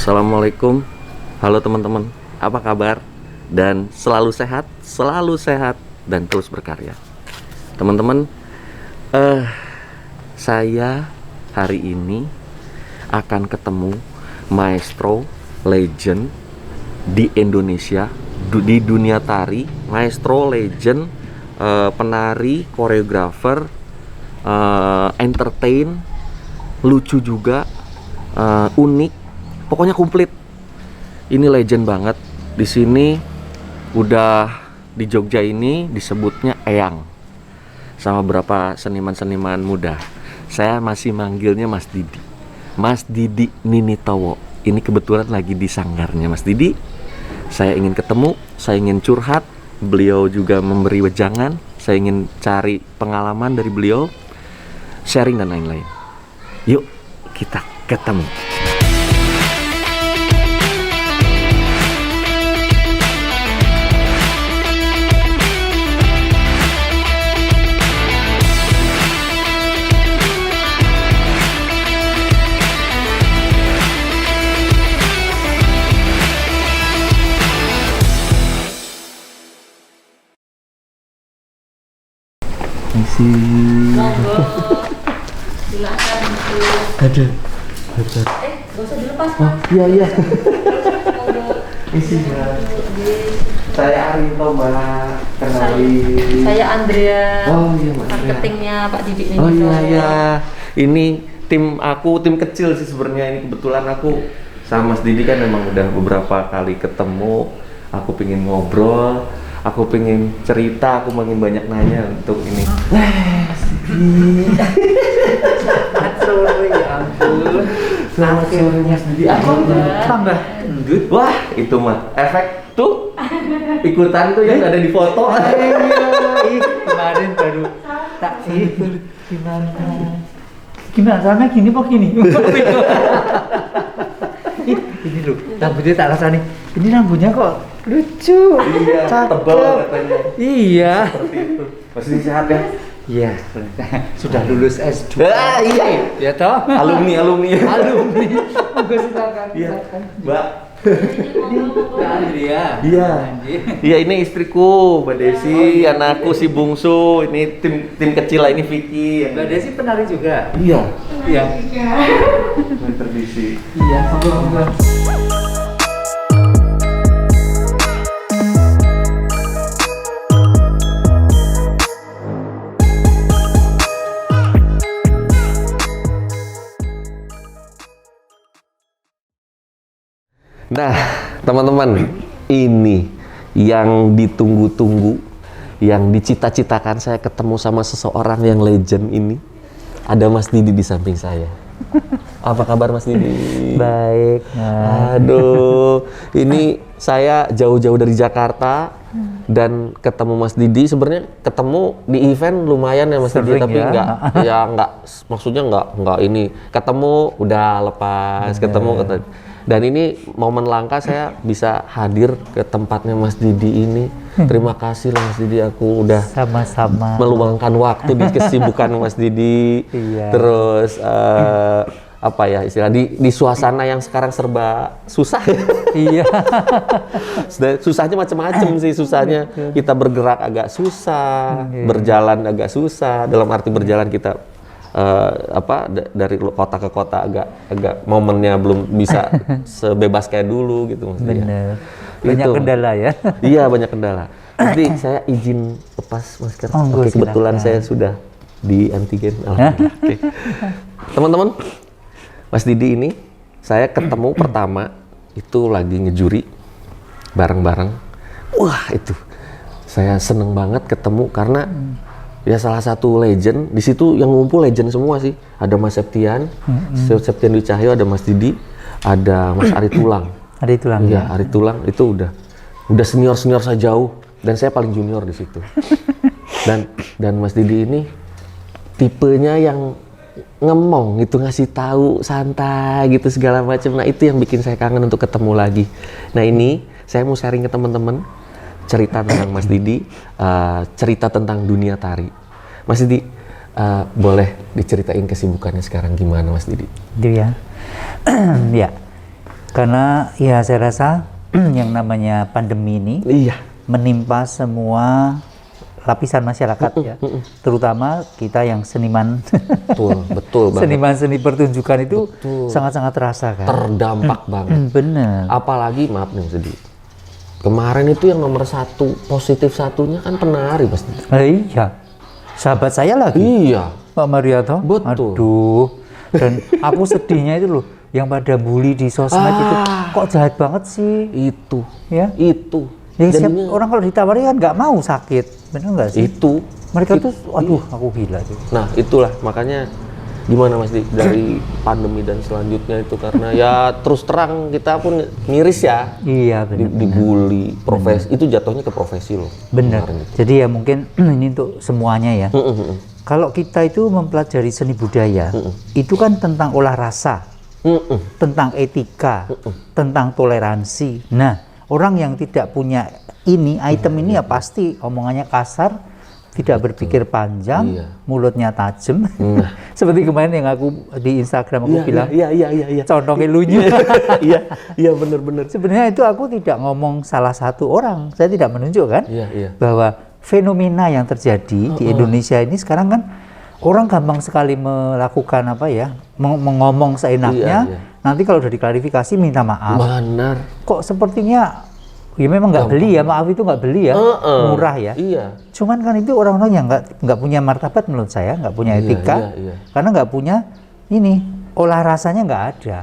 Assalamualaikum, halo teman-teman, apa kabar? Dan selalu sehat, dan terus berkarya. Teman-teman, saya hari ini akan ketemu maestro, legend di Indonesia, di dunia tari, maestro, legend, penari, koreografer, entertain, lucu juga, unik. Pokoknya komplit. Ini legend banget. Di sini udah di Jogja ini disebutnya Eyang sama beberapa seniman-seniman muda. Saya masih manggilnya Mas Didi. Mas Didi Ninitowo. Ini kebetulan lagi di sanggarnya Mas Didi. Saya ingin ketemu, saya ingin curhat. Beliau juga memberi wejangan. Saya ingin cari pengalaman dari beliau, sharing dan lain-lain. Yuk kita ketemu. Isi. Silakan Bu. Ada. Hebat. Gak usah dilepas. Oh, iya. Isi Mbak. Saya Arinto, Mbak. Kenalin. Saya Andrea. Oh iya, Mbak. Marketingnya Pak Didi ini. Oh iya. Ini tim kecil sih sebenarnya. Ini kebetulan aku sama Mas Didi kan memang udah beberapa kali ketemu. Aku pengen ngobrol, aku pengen cerita, aku pengen banyak nanya untuk ini. Sore ya ampun. Selamat sore Mas Didi. Aku Tambah gendut. Wah, itu mah efek tuh ikutan tuh yang ada di foto. Ih, kemarin baru tak sih. Gimana sama gini kok gini? Ih, ini loh, rambutnya tak rasa nih. Ini rambutnya kok lucu. Iya, cakep. tebal katanya. Iya. Seperti itu. Masih sehat ya? Iya, sudah lulus S2. Iya. Ya toh? Alumni. Monggo silakan. Iya, Mbak. Mbak Andrea. Iya. Iya, ini istriku, Mbak Desi, anakku si bungsu. Ini tim kecil lah, ini Vicky. Mbak Desi penari juga. Iya. Iya. Tradisi. Iya, monggo. Nah, teman-teman, ini yang ditunggu-tunggu, yang dicita-citakan saya ketemu sama seseorang yang legend ini. Ada Mas Didi di samping saya. Apa kabar Mas Didi? Baik. Aduh, ini saya jauh-jauh dari Jakarta dan ketemu Mas Didi. Sebenarnya ketemu di event lumayan ya Mas Didi, Sering tapi ya. nggak, maksudnya nggak ini. Ketemu udah lepas, ketemu. Dan ini momen langka saya bisa hadir ke tempatnya Mas Didi ini. Terima kasih lah Mas Didi, aku udah Sama-sama meluangkan waktu di kesibukan Mas Didi. Iya. Terus apa ya istilah di suasana yang sekarang serba susah. Iya. Susahnya macam-macam sih, susahnya kita bergerak agak susah, berjalan agak susah. Dalam arti berjalan kita dari kota ke kota agak momennya belum bisa sebebas kayak dulu gitu maksudnya. Bener. Banyak Itu. kendala ya. Iya, banyak kendala. Jadi saya izin lepas masker. Monggo, Oke, kebetulan silakan. saya sudah di antigen. Alhamdulillah. Oke. Teman-teman, Mas Didi ini saya ketemu pertama itu lagi ngejuri bareng-bareng. Wah, itu saya seneng banget ketemu karena ya salah satu legend di situ, yang ngumpul legend semua sih. Ada Mas Septian, Septian Dwi Cahyo, ada Mas Didi, ada Mas Ari Tulang. Ada itu lah. Iya, Ari Tulang itu udah senior saya jauh dan saya paling junior di situ. dan Mas Didi ini tipenya yang ngemong gitu, ngasih tahu santai gitu segala macam. Nah, itu yang bikin saya kangen untuk ketemu lagi. Nah, ini saya mau sharing ke teman-teman cerita tentang Mas Didi, cerita tentang dunia tari. Mas Didi, boleh diceritain kesibukannya sekarang gimana Mas Didi? Itu ya. Ya. Karena ya saya rasa yang namanya pandemi ini Iya. menimpa semua lapisan masyarakat ya, terutama kita yang seniman, Betul, betul banget. seniman seni pertunjukan itu Betul. sangat-sangat terasa kan. Terdampak banget. Bener. Apalagi maaf nih sedih. Kemarin itu yang nomor 1 positif satunya kan penari pasti. Iya, sahabat saya lagi, Iya. Pak Mariato. Betul. Aduh, dan aku sedihnya itu loh, yang pada bully di sosmed itu, kok jahat banget sih, Itu. ya. Itu. Yang Jadinya orang kalau ditawari kan nggak mau sakit, bener nggak sih? itu. Mereka tuh, aduh, aku gila tuh. Nah, itulah makanya gimana Mas Di dari pandemi dan selanjutnya itu karena ya terus terang kita pun miris ya. Iya bener. Dibully profesi itu jatuhnya ke profesi loh. Bener. Kemarin itu. Jadi ya mungkin ini untuk semuanya ya. Kalau kita itu mempelajari seni budaya, itu kan tentang olah rasa, tentang etika, tentang toleransi. Nah, orang yang tidak punya ini, item ini ya pasti omongannya kasar, tidak berpikir panjang, Iya. mulutnya tajam. Seperti kemarin yang aku di Instagram aku bilang, Iya. condongnya lunyu. Iya bener. Sebenarnya itu aku tidak ngomong salah satu orang, saya tidak menunjukkan Iya. bahwa fenomena yang terjadi di Indonesia ini sekarang kan orang gampang sekali melakukan apa ya, mengomong seenaknya. Iya. Nanti kalau udah diklarifikasi minta maaf. Benar. Kok sepertinya ya memang nggak beli ya, maaf itu nggak beli ya, murah ya. Iya. Cuman kan itu orang-orang yang nggak punya martabat menurut saya, nggak punya etika, iya. karena nggak punya ini olah rasanya nggak ada.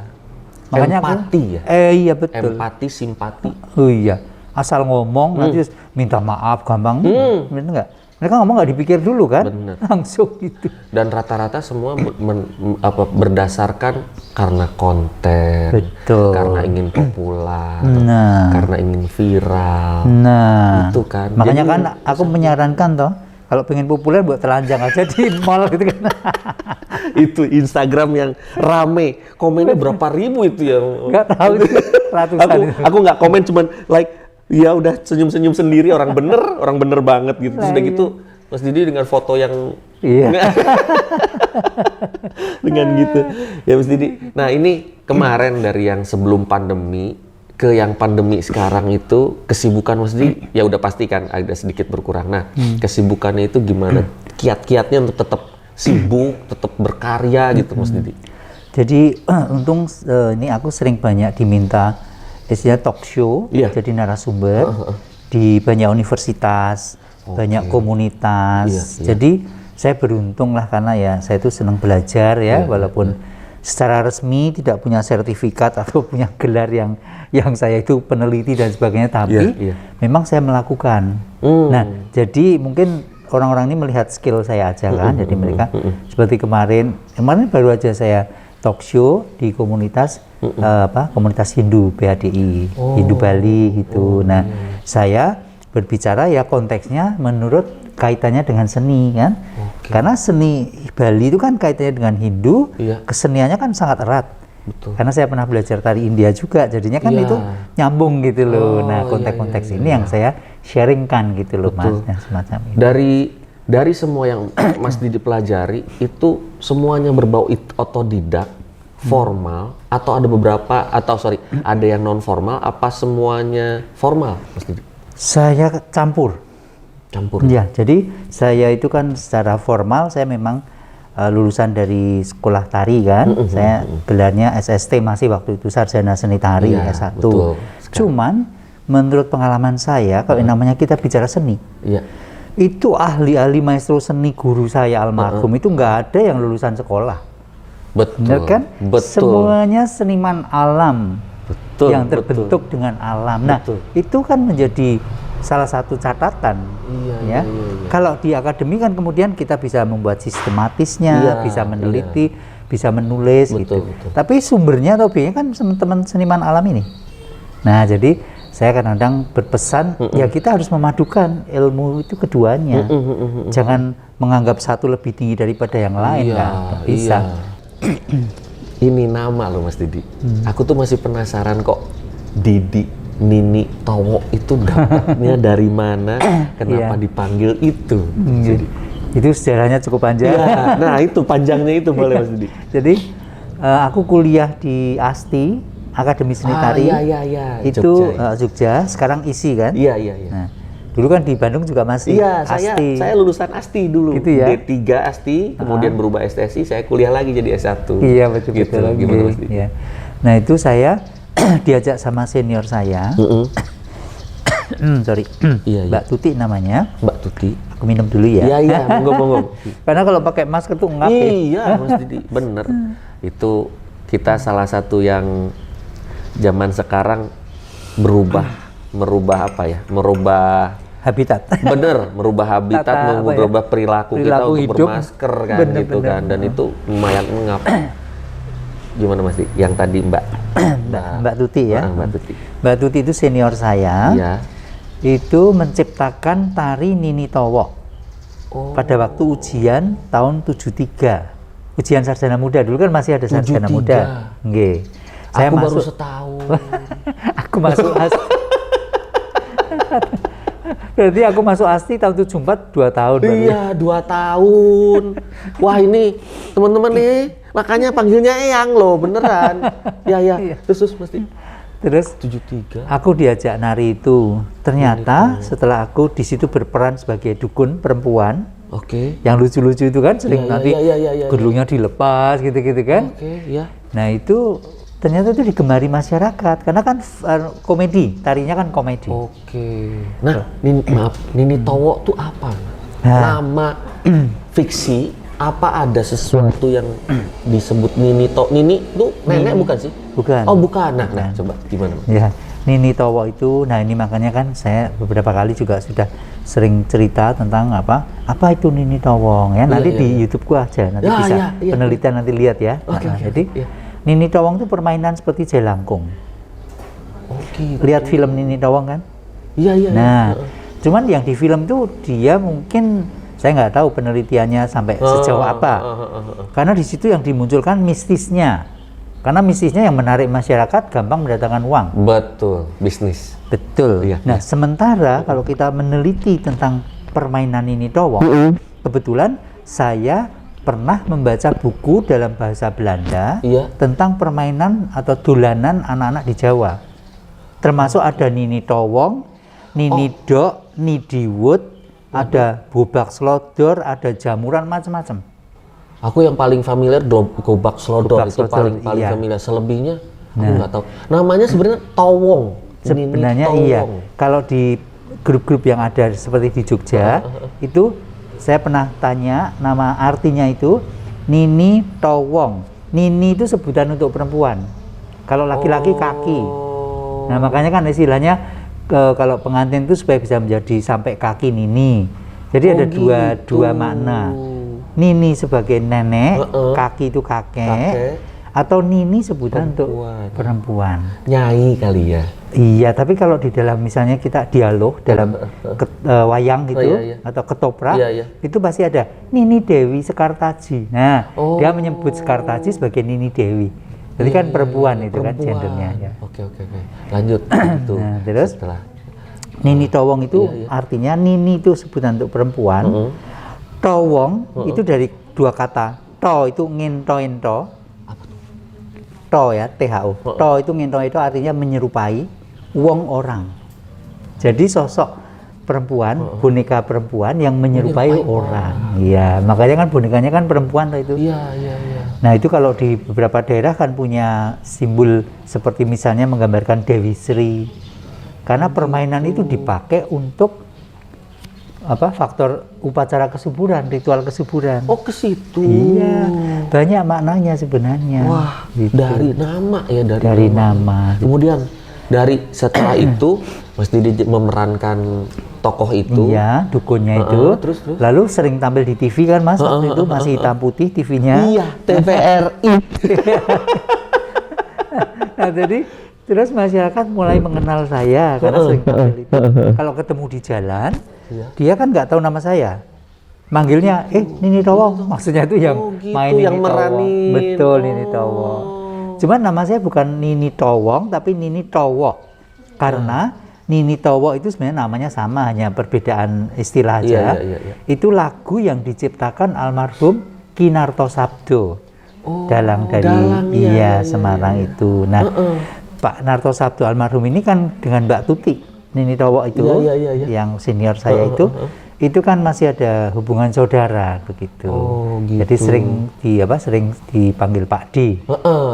Makanya Empati ya? Iya betul. Empati, simpati. Oh iya, asal ngomong nanti terus minta maaf gampang, bener nggak? Mereka ngomong nggak dipikir dulu kan? Bener. Langsung gitu. Dan rata-rata semua berdasarkan karena konten, Betul. karena ingin populer, Nah. karena ingin viral. Nah, Itu kan. makanya Jadi, kan aku menyarankan toh, kalau pengen populer buat telanjang aja di mall gitu kan. itu Instagram yang rame, komennya berapa ribu itu ya? Nggak tahu itu ratusan. aku nggak komen, cuman like ya udah senyum-senyum sendiri, orang bener banget gitu. Terus udah gitu Mas Didi dengan foto yang Iya. dengan gitu ya Mas Didi. Nah ini kemarin dari yang sebelum pandemi ke yang pandemi sekarang itu kesibukan Mas Didi ya udah pasti kan ada sedikit berkurang. Nah kesibukannya itu gimana? Kiat-kiatnya untuk tetap sibuk, tetap berkarya gitu Mas Didi. Jadi untung ini aku sering banyak diminta istilahnya talk show, Iya. jadi narasumber di banyak universitas, banyak komunitas. Iya. Jadi saya beruntung lah karena ya saya itu senang belajar ya, walaupun secara resmi tidak punya sertifikat atau punya gelar yang saya itu peneliti dan sebagainya, tapi Iya. memang saya melakukan. Nah, jadi mungkin orang-orang ini melihat skill saya aja kan, jadi mereka seperti kemarin baru aja saya talk show di komunitas komunitas Hindu BHDI, Hindu Bali gitu. Nah, saya berbicara ya konteksnya menurut kaitannya dengan seni kan. Karena seni Bali itu kan kaitannya dengan Hindu, Iya. keseniannya kan sangat erat. Betul. Karena saya pernah belajar tari India juga, jadinya kan Iya. itu nyambung gitu loh. Nah, iya, konteks-konteks iya, ini yang saya sharingkan gitu loh, Mas. Nah, semacam ini. Dari semua yang Mas Didi pelajari itu semuanya berbau otodidak, formal, atau ada beberapa ada yang non formal, apa semuanya formal Mas Didi? Saya campur. Ya, jadi saya itu kan secara formal saya memang lulusan dari sekolah tari kan. Saya gelarnya SST masih waktu itu Sarjana Seni Tari Iya, S1. betul sekali. Cuman menurut pengalaman saya kalau yang namanya kita bicara seni, Iya. itu ahli-ahli maestro seni guru saya almarhum itu nggak ada yang lulusan sekolah. Betul. Benar kan? Betul. Semuanya seniman alam Betul, yang terbentuk dengan alam. Nah, Betul. itu kan menjadi salah satu catatan. Iya. Kalau di akademi kan kemudian kita bisa membuat sistematisnya, Iya, bisa meneliti, bisa menulis gitu. Betul. Tapi sumbernya atau obyeknya kan teman-teman seniman alam ini. Nah, jadi saya kadang-kadang berpesan ya kita harus memadukan ilmu itu keduanya. Jangan menganggap satu lebih tinggi daripada yang lain Iya, kan. Nggak bisa. Ini nama loh Mas Didi. Aku tuh masih penasaran kok Didi, Nini, Towo itu dapatnya dari mana? Kenapa Iya. dipanggil itu? Jadi, Itu sejarahnya cukup panjang. ya, nah itu panjangnya itu boleh Mas Didi. Jadi aku kuliah di ASTI Akademi Seni Tari. Iya. Itu Jogja. Jogja, sekarang ISI kan? Iya. Nah, dulu kan di Bandung juga masih Iya, ASTI. saya lulusan ASTI dulu. Gitu ya? D3 ASTI, kemudian berubah STSI, saya kuliah lagi jadi S1. Iya, betul Gitu. lagi. Gimana Mas Didi? Iya. Nah, itu saya diajak sama senior saya. Sorry. Iya. Mbak Tuti namanya. Mbak Tuti. Aku minum dulu ya. Iya, monggo. Karena kalau pakai masker tuh ngap ya. Iya, Mas Didi, bener. Itu kita salah satu yang zaman sekarang merubah apa ya? Merubah Habitat. bener, merubah habitat, Tata, apa ya? merubah perilaku kita Perilaku untuk hidup. bermasker kan Bener, gitu bener. kan. Dan itu lumayan mengap. Gimana Mas Didi? Yang tadi Mbak Tuti ya. Mbak Tuti. Mbak Tuti itu senior saya. Iya. Itu menciptakan tari Nini Towo. Oh. Pada waktu ujian tahun 73. Ujian sarjana muda, dulu kan masih ada sarjana 73. muda. Nggih. Saya Aku baru masuk setahun. aku masuk Berarti aku masuk ASTI tahun 74 2 tahun baru. Iya, 2 tahun. Wah, ini teman-teman nih, makanya panggilnya Eyang loh, beneran. Iya. Terus mesti Terus 73. aku diajak nari itu. Ternyata setelah aku di situ berperan sebagai dukun perempuan, Oke. yang lucu-lucu itu kan sering Iya, nanti iya. gedungnya dilepas gitu-gitu kan. Oke, ya. Nah, itu ternyata itu digemari masyarakat karena kan komedi, tarinya kan komedi. Oke. Nah, Nini Towo tuh apa? Nah. Nama fiksi apa ada sesuatu yang disebut Nini Towo? Nini tuh nenek bukan sih? Bukan. Oh, bukan. Nah, coba gimana? Mas? Ya, Nini Towo itu, nah ini makanya kan saya beberapa kali juga sudah sering cerita tentang apa itu Nini Towong ya. Nanti di YouTube-ku aja, nanti bisa penelitian nanti lihat ya. Oke. Jadi Nini Towong itu permainan seperti jelangkung. Oke. Lihat film Nini Towong kan? Iya. Nah, cuman yang di film tuh dia mungkin saya nggak tahu penelitiannya sampai sejauh apa. Karena di situ yang dimunculkan mistisnya. Karena mistisnya yang menarik masyarakat gampang mendatangkan uang. Betul, bisnis. Betul. Iya, Nah, sementara kalau kita meneliti tentang permainan Nini Towong, kebetulan saya pernah membaca buku dalam bahasa Belanda tentang permainan atau dolanan anak-anak di Jawa. Termasuk ada Nini Towong, Nini Dok, Nidiwut, ada Bobak Slodor, ada jamuran macam-macam. Aku yang paling familiar Gobak Slodor itu paling iya. familiar. Selebihnya aku nggak tahu. Namanya sebenarnya Towong. Sebenarnya Nini iya. Towong. Kalau di grup-grup yang ada seperti di Jogja, itu saya pernah tanya nama artinya itu Nini Towong. Nini itu sebutan untuk perempuan. Kalau laki-laki kaki. Nah, makanya kan istilahnya kalau pengantin itu supaya bisa menjadi sampai kaki Nini. Jadi ada dua makna. Nini sebagai nenek, kaki itu kakek, atau Nini sebutan untuk perempuan. Nyai kali ya. Iya, tapi kalau di dalam misalnya kita dialog dalam wayang gitu atau ketoprak, itu pasti ada Nini Dewi Sekartaji. Nah, dia menyebut Sekartaji sebagai Nini Dewi. Jadi kan perempuan itu kan gendernya. Ya. Oke. Lanjut. Itu. Nah, terus setelah Nini Towong itu artinya Nini itu sebutan untuk perempuan. Towong itu dari dua kata. To itu nginto-into. To ya, THO. To itu nginto-into artinya menyerupai wong orang. Jadi sosok perempuan, boneka perempuan yang menyerupai orang. Iya, makanya kan bonekanya kan perempuan itu. Iya. Nah, itu kalau di beberapa daerah kan punya simbol seperti misalnya menggambarkan Dewi Sri. Karena permainan itu dipakai untuk faktor upacara kesuburan, ritual kesuburan. Oh, ke situ. Iya, banyak maknanya sebenarnya. Wah, gitu. dari nama ya, dari nama. Kemudian setelah itu Mas Didi memerankan tokoh itu. Iya, dukunnya itu. Terus. Lalu sering tampil di TV kan Mas, waktu itu masih hitam putih TV-nya. Iya, TVRI. Nah, jadi terus masyarakat mulai mengenal saya karena sering tampil itu. Kalau ketemu di jalan, dia kan nggak tahu nama saya. Manggilnya, Nini Towong. Maksudnya itu yang main Nini yang Towong. meranin. Betul, Nini Towong. Cuman nama saya bukan Nini Towong, tapi Nini Towo. Karena Nini Towo itu sebenarnya namanya sama, hanya perbedaan istilah aja. Iya. Itu lagu yang diciptakan almarhum Kinarto Sabdo. Dalang dari Semarang itu. Nah, Pak Narto Sabdo almarhum ini kan dengan Mbak Tuti Nini Towo itu, Iya. yang senior saya itu kan masih ada hubungan saudara begitu. Oh, gitu. Jadi sering dipanggil Pak D.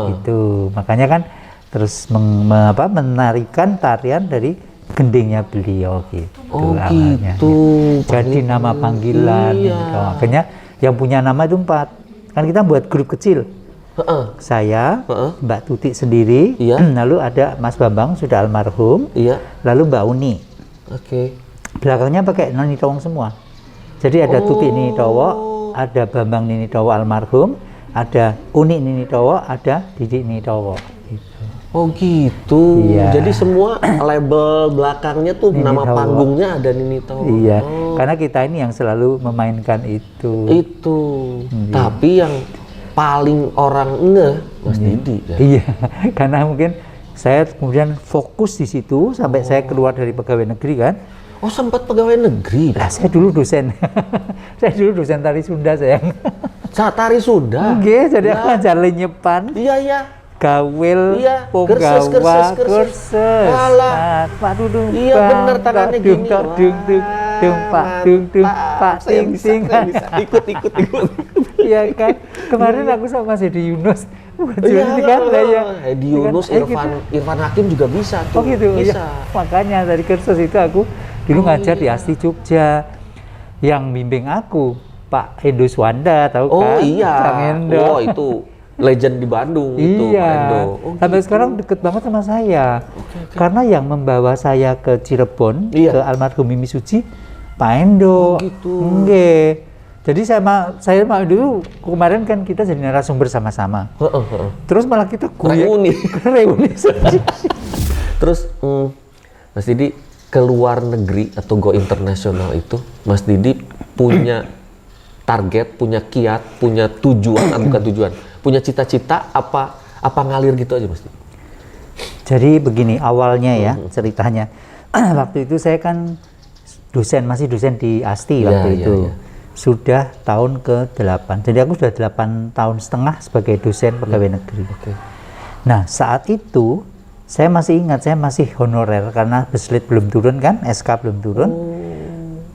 Itu makanya kan terus menarikan tarian dari gendingnya beliau gitu. Oh, awalnya. gitu. Jadi nama panggilan. Iya. Gitu. Makanya yang punya nama itu 4. Kan kita buat grup kecil. Saya, Mbak Tuti sendiri, Iya. lalu ada Mas Bambang sudah almarhum, Iya. lalu Mbak Uni. Oke. Belakangnya pakai Nini Towo semua. Jadi ada Tuti Nini Towo, ada Bambang Nini Towo almarhum, ada Uni Nini Towo, ada Didi Nini Towo. Gitu. Oh gitu. Iya. Jadi semua label belakangnya tuh Nini nama Towo. panggungnya ada Nini Towo. Iya, Oh, karena kita ini yang selalu memainkan itu. itu. Iya. Tapi yang paling orang ngeh Mas Didi ya. Iya, karena mungkin saya kemudian fokus di situ sampai saya keluar dari pegawai negeri kan. Oh, sempat pegawai negeri. Lah saya dulu dosen, saya dulu dosen tari Sunda sayang. Saat tari sudah. Oke, jadi aku ngajar lenyepan, Iya. gawil, Iya, punggawa, kursus. kursus. Alah. Pak dudung, Iya, bener, tangannya gini. Wah, Pak saya ting bisa, ting. saya bisa. Ikut. Iya kan, kemarin aku sama Mas Hedi Yunus. Iya kan, lah ya. Hedi Iya kan? Yunus, Irfan Hakim juga bisa tuh. Oh gitu, Bisa. ya. Makanya dari kursus itu aku dulu ngajar di Asti Jogja. Yang bimbing aku Pak Endo Swanda, tahu Oh kan? iya. Kang Endo. Oh itu legend di Bandung itu Pak Endo. Iya. Oh, Sampai gitu. sekarang deket banget sama saya. Karena yang membawa saya ke Cirebon, Iya. ke almarhum Mimi Suci, Pak Endo. Oh, gitu. Nggih. Jadi saya mau dulu kemarin kan kita jadi narasumber bersama-sama. Terus malah kita Reuni. reuni. Terus Mas Didi ke luar negeri atau go internasional itu, Mas Didi punya target, punya kiat, punya tujuan, bukan tujuan, punya cita-cita apa ngalir gitu aja Mas Didi? Jadi begini awalnya ya ceritanya. Waktu itu saya kan masih dosen di Asti Iya, waktu iya, itu. iya. Sudah tahun ke-8. Jadi aku sudah 8 tahun setengah sebagai dosen pegawai negeri. Oke. Nah, saat itu saya masih ingat, saya masih honorer karena beslit belum turun kan, SK belum turun.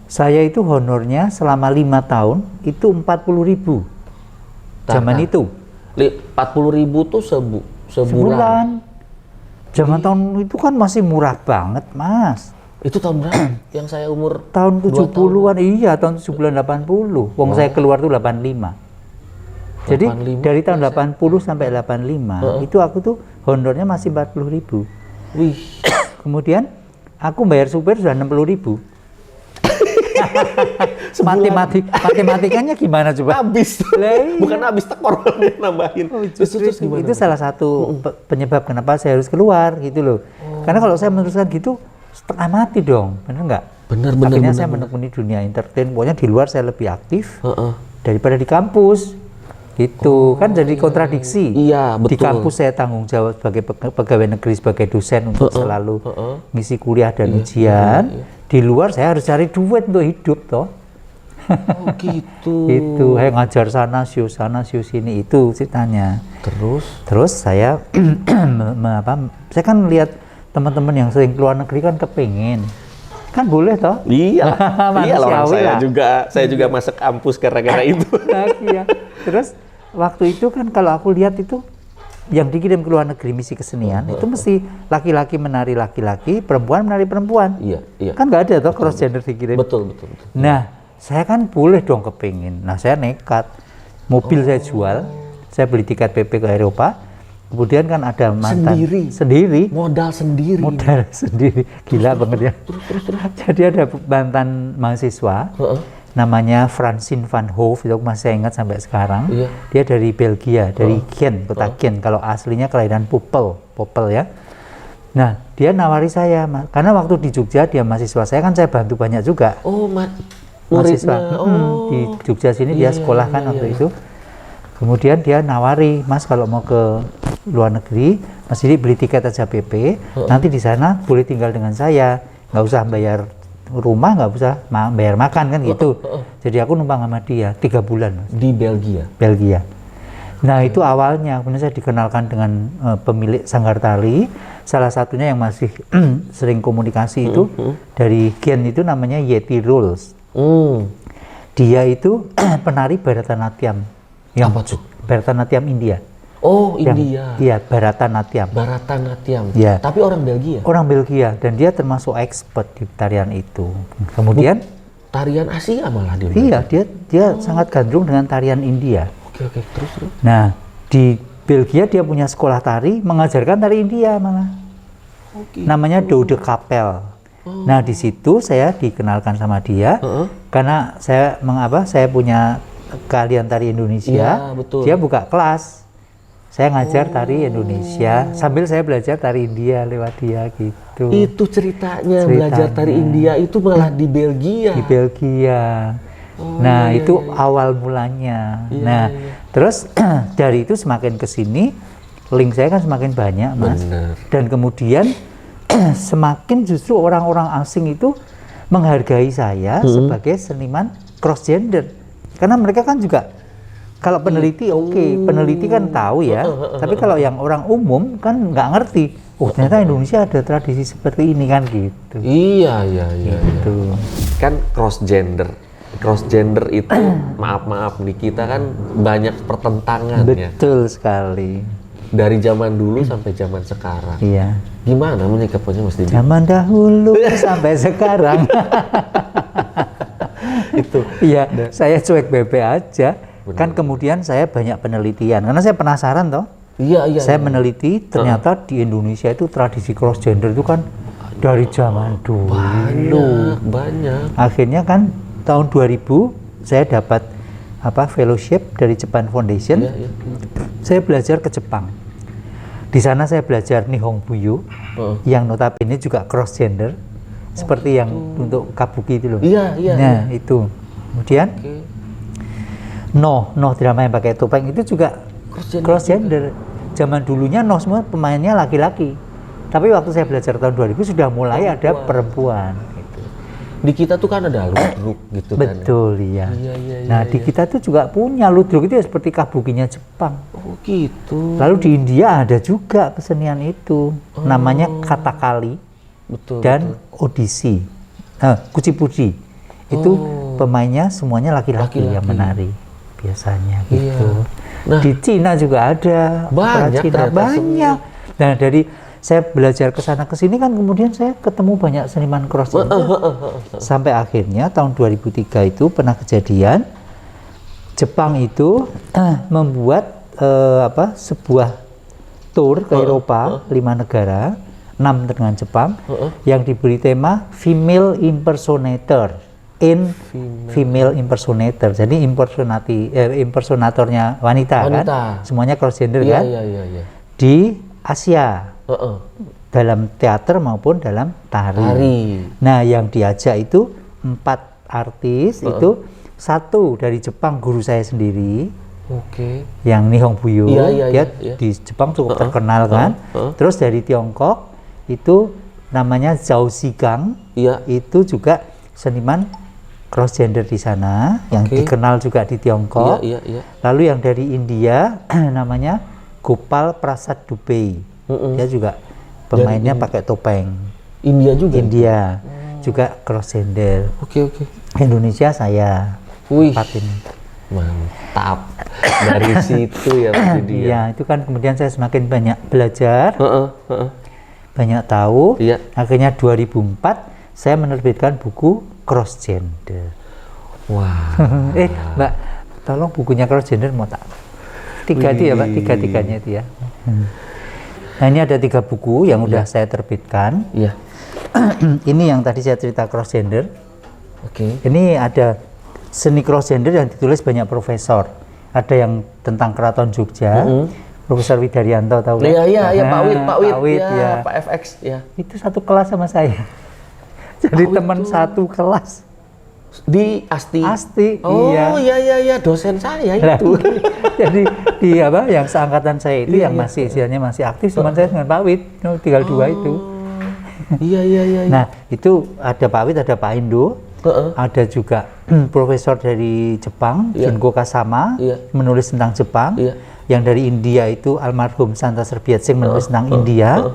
Saya itu honornya selama 5 tahun itu 40.000. Zaman itu. 40.000 tuh sebulan. Sebulan. Zaman tahun itu kan masih murah banget, Mas. Itu tahun berapa? Yang saya umur Tahun 70-an, iya tahun 70-an 80. Wong saya keluar tuh 85. Jadi 85, dari tahun 80 sampai 85 itu aku tuh honornya masih 40.000. Wih. Kemudian aku bayar supir sudah 60.000. Matematikanya gimana coba? Habis. Lah, iya. Bukan habis tekor nambahin. Terus gimana? Itu salah satu penyebab kenapa saya harus keluar gitu loh. Karena kalau saya meneruskan gitu setengah mati dong, bener nggak? Bener. Akhirnya saya menekuni dunia entertain. Pokoknya di luar saya lebih aktif daripada di kampus. Gitu kan jadi kontradiksi. Iya, betul. Di kampus saya tanggung jawab sebagai pegawai negeri, sebagai dosen untuk selalu ngisi kuliah dan ujian. Di luar saya harus cari duit untuk hidup toh. Oh gitu. Itu saya ngajar sana siu sini itu ceritanya. Terus saya saya kan lihat teman-teman yang sering keluar negeri kan kepingin. Kan boleh toh? Iya. Iya lah, Manusiawi lah. saya juga masuk kampus gara-gara itu. Iya. Terus waktu itu kan kalau aku lihat itu yang dikirim ke luar negeri misi kesenian itu mesti laki-laki menari laki-laki, perempuan menari perempuan. Iya. Kan nggak ada toh cross gender dikirim. Betul. Nah, saya kan boleh dong kepingin. Nah, saya nekat. Mobil saya jual, saya beli tiket PP ke Eropa. Kemudian kan ada mantan sendiri. Modal sendiri. Gila banget ya. Terus. Jadi ada mantan mahasiswa. Namanya Francine van Hoof, itu aku masih ingat sampai sekarang. Iya. Dia dari Belgia, dari Gent, kota Gent. Kalau aslinya kelahiran Popel ya. Nah, dia nawari saya, karena waktu di Jogja dia mahasiswa saya kan saya bantu banyak juga. Oh, Mahasiswa. muridnya. Di Jogja sini dia sekolah kan waktu itu. Kemudian dia nawari, Mas kalau mau ke luar negeri, Mas Didi beli tiket aja PP, nanti di sana boleh tinggal dengan saya, nggak usah bayar rumah, nggak usah bayar makan kan gitu. Jadi aku numpang sama dia 3 bulan Mas. Di Belgia. Nah itu awalnya, kemudian saya dikenalkan dengan pemilik sanggar tari. salah satunya yang masih sering komunikasi itu dari Gen itu namanya Yeti Rules. Dia itu penari Bharatanatyam. Apa tuh? Bharatanatyam India. Oh, Yang- India. Iya, Bharatanatyam. Bharatanatyam. Ya. Tapi orang Belgia. Orang Belgia dan dia termasuk expert di tarian itu. Kemudian Tarian Asia malah dia. iya, dia sangat gandrung dengan tarian India. Oke, terus. Nah, di Belgia dia punya sekolah tari mengajarkan tari India malah. Oke. Namanya Dode Kapel. Nah, di situ saya dikenalkan sama dia karena saya punya keahlian tari Indonesia. Iya, betul. Dia buka kelas. Saya ngajar tari Indonesia sambil saya belajar tari India lewat dia gitu. Itu ceritanya belajar tari India itu malah di Belgia. Di Belgia. Nah, itu awal mulanya. Nah, terus dari itu semakin ke sini link saya kan semakin banyak, Mas. Bener. Dan kemudian semakin justru orang-orang asing itu menghargai saya sebagai seniman cross gender. Karena mereka kan juga kalau peneliti peneliti kan tahu ya. Tapi kalau yang orang umum kan nggak ngerti. Oh, ternyata Indonesia ada tradisi seperti ini kan gitu. Iya. Gitu. Kan cross gender itu maaf nih, kita kan banyak pertentangan ya. Betul sekali. Dari zaman dulu sampai zaman sekarang. Iya. Gimana menyikapinya Mas Didi? Zaman dahulu sampai sekarang. Itu. Iya, saya cuek bebe aja. Kan kemudian saya banyak penelitian karena saya penasaran toh. Iya. Saya meneliti ternyata di Indonesia itu tradisi cross gender itu kan dari zaman dulu. Banyak. Akhirnya kan tahun 2000 saya dapat fellowship dari Japan Foundation. Iya. Saya belajar ke Jepang. Di sana saya belajar Nihonbuyo yang notabene juga cross gender seperti yang untuk kabuki itu loh. Iya. Nah, itu. Kemudian No drama yang pakai topeng itu juga cross gender. Zaman dulunya semua pemainnya laki-laki. Tapi waktu saya belajar tahun 2000 sudah mulai ada perempuan gitu. Di kita tuh kan ada ludruk gitu kan. Betul, iya. Iya. Nah, di kita tuh juga punya ludruk itu ya seperti kabukinya Jepang. Oh gitu. Lalu di India ada juga kesenian itu. Namanya katakali Betul. dan odisi. Kuchipudi. Itu pemainnya semuanya laki-laki yang menari biasanya gitu. Nah, di Cina juga ada. opera banyak Cina ternyata banyak. Nah, dari saya belajar ke sana ke sini kan kemudian saya ketemu banyak seniman cross gender. Sampai akhirnya tahun 2003 itu pernah kejadian Jepang itu membuat sebuah tour ke Eropa 5 negara, 6 dengan Jepang yang diberi tema Female Impersonator. Female impersonator. Jadi impersonatornya wanita kan. Semuanya cross gender kan. Iya. Di Asia. Dalam teater maupun dalam tari. Nah, yang diajak itu 4 artis itu 1 dari Jepang, guru saya sendiri. Oke. Yang Nihonbuyo. Iya. Di Jepang cukup terkenal kan. Terus dari Tiongkok itu namanya Zhao Zigang. Iya. Itu juga seniman cross gender di sana yang dikenal juga di Tiongkok. Iya. Lalu yang dari India namanya Gopal Prasad Dubey. Dia juga pemainnya pakai topeng. India juga. Juga cross gender. Oke. Indonesia saya. Wih. 4 ini. Mantap. Dari situ ya Mas Didi. Iya, itu kan kemudian saya semakin banyak belajar. Banyak tahu. Iya. Akhirnya 2004 saya menerbitkan buku cross gender. Wah. Mbak, tolong bukunya cross gender mau tak? 3 itu ya, Mbak, 3-3-nya itu ya. Nah, ini ada 3 buku yang udah saya terbitkan. Iya. Ini yang tadi saya cerita cross gender. Oke. Ini ada seni cross gender yang ditulis banyak profesor. Ada yang tentang Keraton Jogja, Profesor Widaryanto tahu kan? Iya, Pak Wid, ya. Pak FX ya. Itu satu kelas sama saya. Jadi teman satu kelas. Di Asti. Oh iya, dosen saya itu. Jadi yang seangkatan saya itu yang masih istilahnya masih aktif cuman saya dengan Pak Wid, tinggal 2 itu. Iya. Nah, itu ada Pak Wid, ada Pak Indo. Ada juga profesor dari Jepang, Jinko Kasama, menulis tentang Jepang. Yang dari India itu almarhum Santa Serbiatsing menulis tentang India.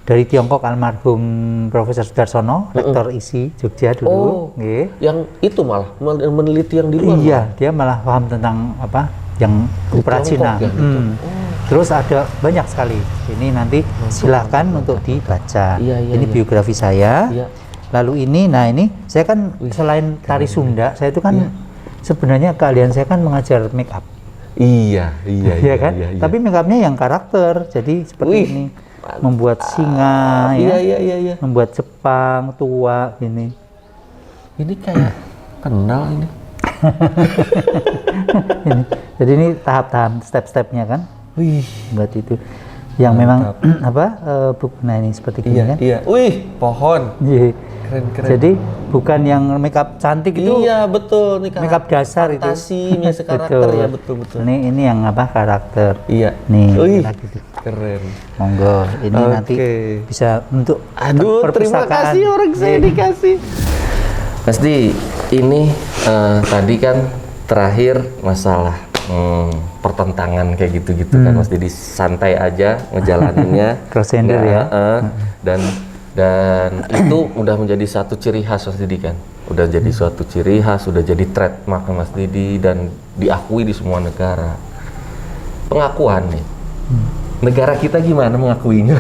dari Tiongkok almarhum Profesor Sudarsono, rektor ISI Jogja dulu. Oh, Nggih. yang itu malah meneliti yang di luar. Iya, malah. dia malah paham tentang apa yang Di Pracina. Tiongkok ya, gitu. Terus ada banyak sekali. Ini nanti silahkan untuk dibaca. Iya, iya, ini iya. biografi saya. Iya. Lalu ini, nah ini saya kan selain tari Sunda, saya itu kan sebenarnya keahlian saya kan mengajar make up. Iya, iya, Iya kan? iya, iya. Tapi make upnya yang karakter. Jadi seperti Wih, ini. Membuat singa, Iya, ya. iya, iya, iya. Membuat Jepang tua gini. Ini kayak kenal ini. Ini. Jadi ini tahap-tahap step-stepnya kan. Wih, Buat itu. Yang memang apa? Nah ini seperti gini iya, kan. iya. Wih, pohon. Iya. Keren, keren. Jadi bukan yang makeup cantik itu, Iya, betul nih makeup dasar itu. fantasi, biasa karakter ya, betul, betul. Ini yang apa karakter. Iya. Nih, Wih, kayak gitu. keren. Monggo, ini Oke. nanti bisa untuk Aduh, terima perpustakaan. kasih orang saya Iya. dikasih. Pasti ini tadi kan terakhir masalah pertentangan kayak gitu-gitu kan, Mas Didi santai aja ngejalaninnya. Cross-gender ya. Dan itu udah menjadi satu ciri khas Mas Didi kan. Udah jadi suatu ciri khas, udah jadi trademark Mas Didi dan diakui di semua negara. Pengakuan nih. Negara kita gimana mengakuinya?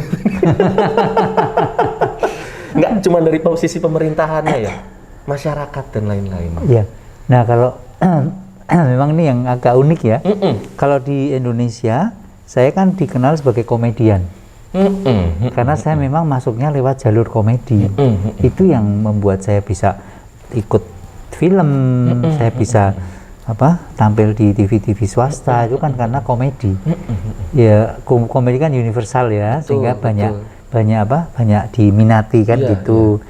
Nggak cuma dari posisi pemerintahannya ya, masyarakat dan lain-lain. Iya. Nah, kalau memang ini yang agak unik ya. Kalau di Indonesia, saya kan dikenal sebagai komedian. Karena saya memang masuknya lewat jalur komedi. Itu yang membuat saya bisa ikut film, saya bisa tampil di TV-TV swasta itu kan karena komedi. Ya, komedi kan universal ya, sehingga banyak diminati kan Iya, gitu.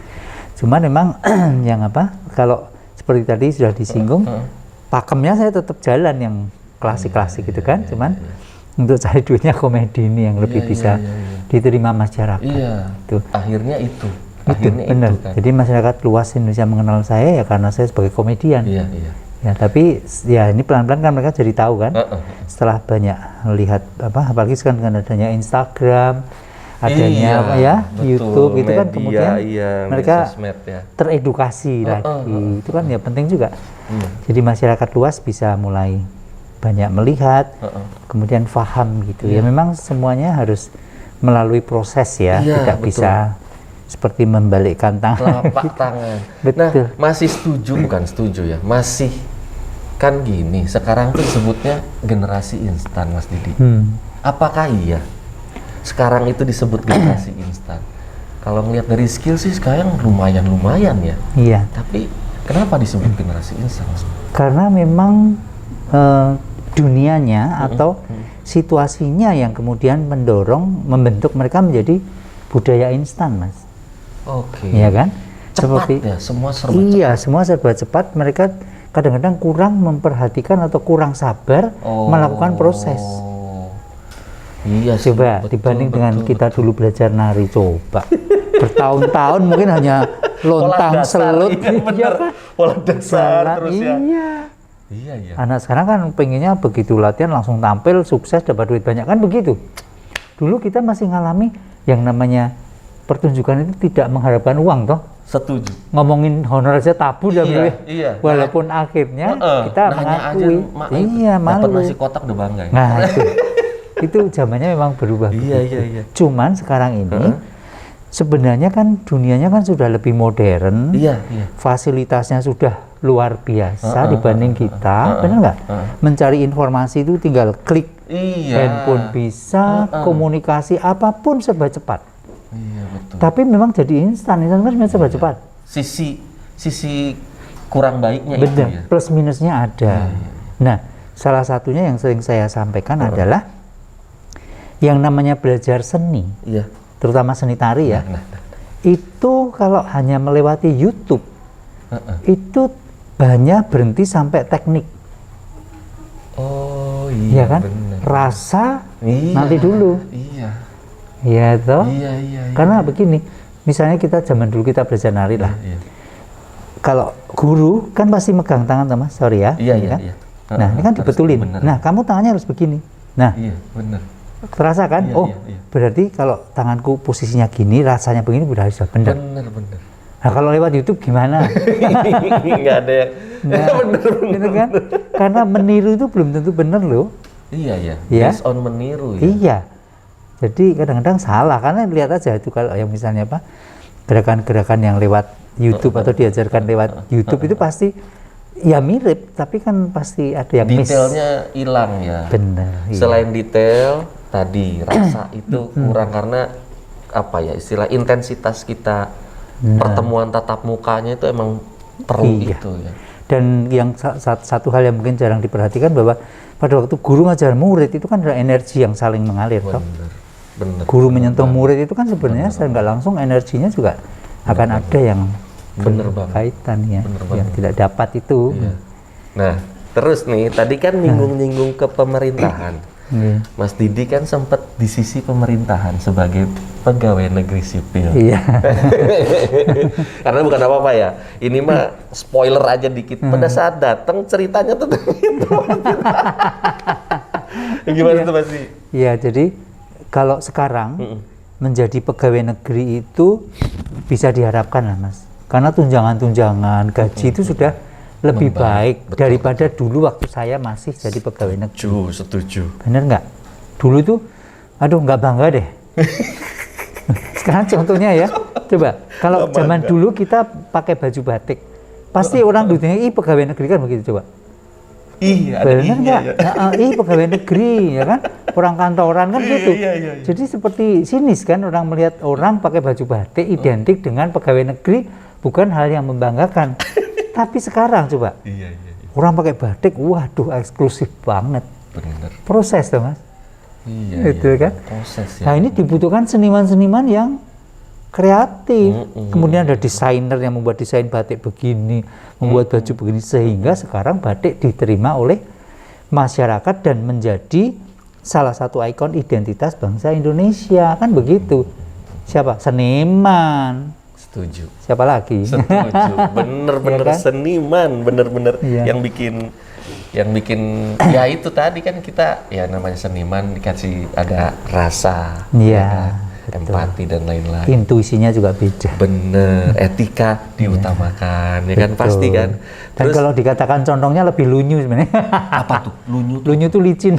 Cuma memang yang kalau seperti tadi sudah disinggung, pakemnya saya tetap jalan yang klasik-klasik gitu kan, cuman untuk cari duitnya komedi ini yang lebih bisa diterima masyarakat. Iya. Tuh. Akhirnya itu. Benar. Kan. Jadi masyarakat luas Indonesia mengenal saya ya karena saya sebagai komedian. Iya, iya. Ya, tapi ya ini pelan-pelan kan mereka jadi tahu kan. Setelah banyak melihat apalagi sekarang dengan adanya Instagram, adanya YouTube itu kan kemudian mereka sosmed, ya. teredukasi lagi. Itu kan ya penting juga. Jadi masyarakat luas bisa mulai banyak melihat, kemudian paham gitu. Ya memang semuanya harus melalui proses ya, tidak betul. bisa seperti membalikkan tangan. Telapak tangan. Betul. Nah, masih bukan setuju ya, masih kan gini, sekarang tuh disebutnya generasi instan, Mas Didi. Apakah iya sekarang itu disebut generasi instan? Kalau ngelihat dari skill sih sekarang lumayan ya. Iya. Tapi kenapa disebut generasi instan, Mas? Karena memang dunianya atau situasinya yang kemudian membentuk mereka menjadi budaya instan, Mas. Oke. Iya kan? Cepat ya, semua serba Iya, semua serba cepat. Mereka kadang-kadang kurang memperhatikan atau kurang sabar melakukan proses. Iya sih, Coba betul, dibanding dengan betul. kita dulu belajar nari, coba bertahun-tahun mungkin hanya lontang selut, Iya, pola dasar jalan, terus ya. iya. Iya. Anak sekarang kan pengennya begitu latihan langsung tampil, sukses, dapat duit banyak kan begitu. Dulu kita masih ngalami yang namanya pertunjukan itu tidak mengharapkan uang toh. Setuju. Ngomongin honor aja tabu dah bro. Iya. Walaupun akhirnya kita mengakui. Iya, dapat malu. nasi kotak udah bangga ya. Nah, itu zamannya memang berubah. Iya. Cuman sekarang ini sebenarnya kan dunianya kan sudah lebih modern. Iya. Fasilitasnya sudah luar biasa dibanding kita, benar nggak? Mencari informasi itu tinggal klik, handphone bisa, komunikasi apapun serba cepat. Iya, betul. Tapi memang jadi instan kan serba cepat. Sisi kurang baiknya itu Benar, ya. plus minusnya ada. Nah, salah satunya yang sering saya sampaikan adalah yang namanya belajar seni, Iya. terutama seni tari ya. Itu kalau hanya melewati YouTube, itu banyak berhenti sampai teknik. Oh Iya iya kan? bener. Rasa Iya. nanti dulu. Iya. Iya toh? Iya. Karena begini, misalnya kita zaman dulu kita belajar nari lah. Iya. Kalau guru kan pasti megang tangan tuh Mas, sorry ya. Iya. kan? Nah, ini kan Harus dibetulin. bener. Nah, kamu tangannya harus begini. Nah, Iya, benar. Terasa kan? Iya, Oh, iya. berarti kalau tanganku posisinya gini, rasanya begini udah benar. Bener. Nah, kalau lewat YouTube gimana? Nggak ada yang Nah, gitu kan? Karena meniru itu belum tentu benar loh. iya Iya. based on meniru ya. Iya. Jadi kadang-kadang salah karena lihat aja itu kalau yang misalnya apa gerakan-gerakan yang lewat YouTube atau diajarkan lewat YouTube itu pasti ya mirip, tapi kan pasti ada yang miss. Detailnya hilang ya. Bener. Iya. Selain detail tadi rasa itu kurang karena apa ya istilah intensitas kita pertemuan tatap mukanya itu emang perlu Iya. itu ya. Dan yang satu hal yang mungkin jarang diperhatikan bahwa pada waktu guru ngajar murid itu kan ada energi yang saling mengalir. Toh. Bener. Guru menyentuh murid itu kan sebenarnya secara nggak langsung energinya juga akan ada yang Bener banget. berkaitan ya, Bener yang banget. tidak dapat itu. Iya. Nah, terus nih tadi kan nyinggung-nyinggung ke pemerintahan. Iya. Mas Didi kan sempat di sisi pemerintahan sebagai pegawai negeri sipil. Iya. Karena bukan apa-apa ya. Ini mah spoiler aja dikit. Pada saat datang ceritanya tuh gitu. Gimana tuh Mas Didi? Iya, jadi kalau sekarang menjadi pegawai negeri itu bisa diharapkan lah Mas. Karena tunjangan-tunjangan gaji itu sudah lebih baik daripada dulu waktu saya masih jadi pegawai negeri. Setuju. Bener nggak? Dulu tuh, aduh nggak bangga deh. Sekarang contohnya ya, coba kalau Nggak zaman bangga. dulu kita pakai baju batik, pasti orang dulunya, ih pegawai negeri kan begitu coba. Iya, ada Bener iya nggak? ya. Nah, ih pegawai negeri ya kan, orang kantoran kan Iya, gitu. iya. Jadi seperti sinis kan orang melihat orang pakai baju batik identik dengan pegawai negeri, bukan hal yang membanggakan. Tapi sekarang coba, Iya. orang pakai batik, waduh eksklusif banget. Bener. Proses tuh Mas. Iya, Gitu kan? Proses ya. Nah ini dibutuhkan seniman-seniman yang kreatif. Kemudian ada desainer yang membuat desain batik begini, membuat baju begini, sehingga sekarang batik diterima oleh masyarakat dan menjadi salah satu ikon identitas bangsa Indonesia, kan begitu. Siapa? Seniman. Setuju. Siapa lagi? Setuju. Bener-bener Iya kan? Iya. seniman, bener-bener yang bikin ya itu tadi kan kita ya namanya seniman dikasih ada rasa, Iya, ya kan? Empati dan lain-lain. Intuisinya juga beda. Bener, etika diutamakan, ya kan Betul. pasti kan. Dan kalau dikatakan condongnya lebih lunyu sebenarnya. apa tuh? Lunyu tuh? Lunyu tuh licin.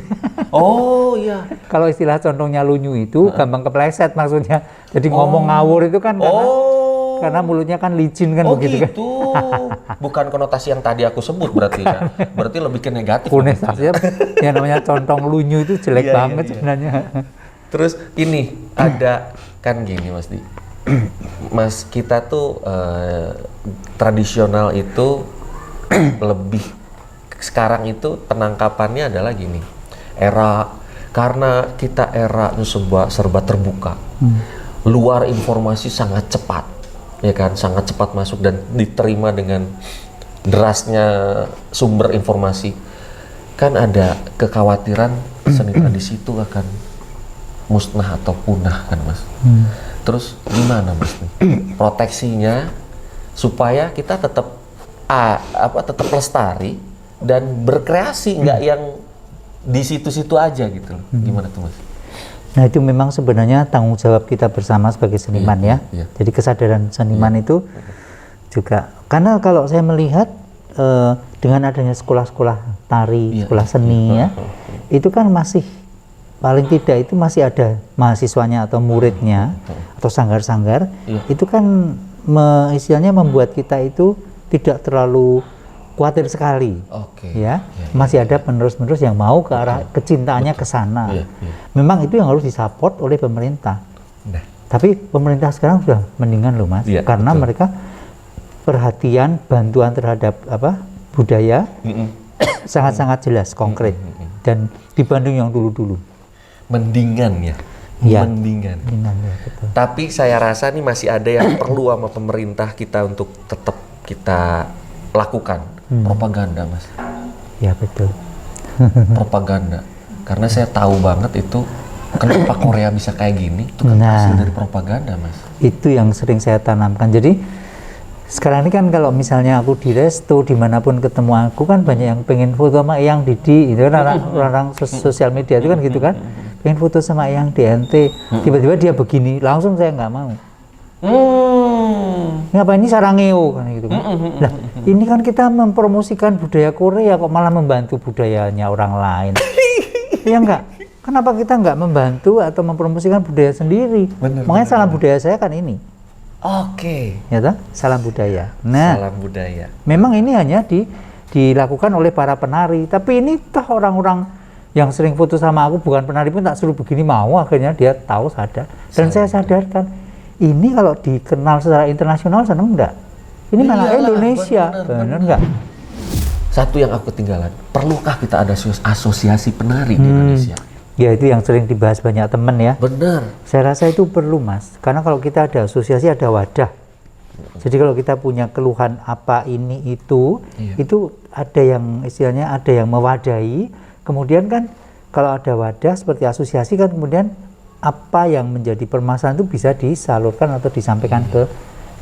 Oh iya. Kalau istilah condongnya lunyu itu gampang kepleset maksudnya. Jadi ngomong ngawur itu kan karena mulutnya kan licin kan begitu kan. Bukan konotasi yang tadi aku sebut berarti ya. Berarti lebih ke negatif. Konotasinya yang namanya contong lunyu itu jelek Iya, banget iya. sebenarnya. Terus ini ada kan gini Mas Di. Mas kita tuh tradisional itu lebih sekarang itu penangkapannya adalah gini. Karena kita era serba terbuka. Luar informasi sangat cepat. Ya kan, sangat cepat masuk dan diterima dengan derasnya sumber informasi. Kan ada kekhawatiran seni tradisi itu akan musnah atau punah kan Mas. Terus gimana Mas nih proteksinya supaya kita tetap tetap lestari dan berkreasi, nggak yang di situ-situ aja gitu loh. Gimana tuh Mas? Nah itu memang sebenarnya tanggung jawab kita bersama sebagai seniman ya. Iya. Jadi kesadaran seniman itu juga karena kalau saya melihat dengan adanya sekolah-sekolah tari, sekolah seni ya, itu kan masih paling tidak itu masih ada mahasiswanya atau muridnya atau sanggar-sanggar, itu kan istilahnya membuat kita itu tidak terlalu khawatir sekali, ya. Masih ada penerus-penerus yang mau ke arah kecintaannya ke sana. Memang itu yang harus disupport oleh pemerintah. Tapi pemerintah sekarang sudah mendingan loh Mas, karena mereka perhatian bantuan terhadap budaya sangat-sangat jelas, konkret, dan dibanding yang dulu-dulu. Mendingan ya. Iya. Mendingan. Ya, betul. Tapi saya rasa nih masih ada yang perlu sama pemerintah kita untuk tetap kita lakukan. Propaganda Mas. Ya betul. Propaganda. Karena saya tahu banget itu kenapa Korea bisa kayak gini, itu kan hasil dari propaganda Mas. Itu yang sering saya tanamkan. Jadi sekarang ini kan kalau misalnya aku di resto dimanapun ketemu aku kan banyak yang pengen foto sama Eyang Didi, itu kan orang sosial media itu kan gitu kan, pengen foto sama yang DNT. Tiba-tiba dia begini, langsung saya nggak mau. Ngapa ini sarangeo kan gitu kan. Nah, ini kan kita mempromosikan budaya Korea kok malah membantu budayanya orang lain. Iya enggak? Kenapa kita nggak membantu atau mempromosikan budaya sendiri? Makanya salam budaya saya kan ini. Oke. Ya toh? Salam budaya. Nah, Salam budaya. memang ini hanya dilakukan oleh para penari, tapi ini toh orang-orang yang sering foto sama aku bukan penari pun tak suruh begini mau, akhirnya dia tahu, sadar. Dan saya sadarkan, ini kalau dikenal secara internasional seneng enggak? Ini malah Iyalah, Indonesia, bener enggak? Satu yang aku ketinggalan, perlukah kita ada asosiasi penari di Indonesia? Ya itu yang sering dibahas banyak temen ya. Bener. Saya rasa itu perlu mas, karena kalau kita ada asosiasi ada wadah. Jadi kalau kita punya keluhan apa ini itu ada yang istilahnya ada yang mewadahi. Kemudian kan kalau ada wadah seperti asosiasi kan kemudian apa yang menjadi permasalahan itu bisa disalurkan atau disampaikan ke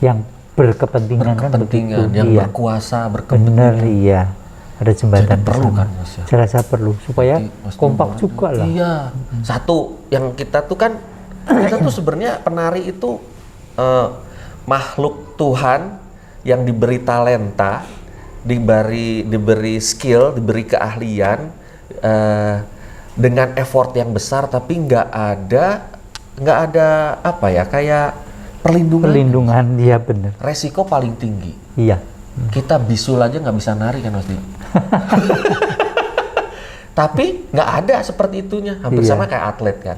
yang berkepentingan kan begitu. Yang berkuasa, berkepentingan. Bener, iya. Ada jembatan Jadi perlu bersama. kan Mas ya? Saya rasa perlu supaya Mesti kompak membantu. juga lah. Iya. Satu yang kita tuh kan kita tuh sebenarnya penari itu makhluk Tuhan yang diberi talenta, diberi skill, diberi keahlian dengan effort yang besar, tapi nggak ada apa ya kayak perlindungan. Iya benar. Resiko paling tinggi. Iya. Kita bisul aja nggak bisa nari kan Mas Di. Tapi nggak ada seperti itunya. Hampir Iya. sama kayak atlet kan.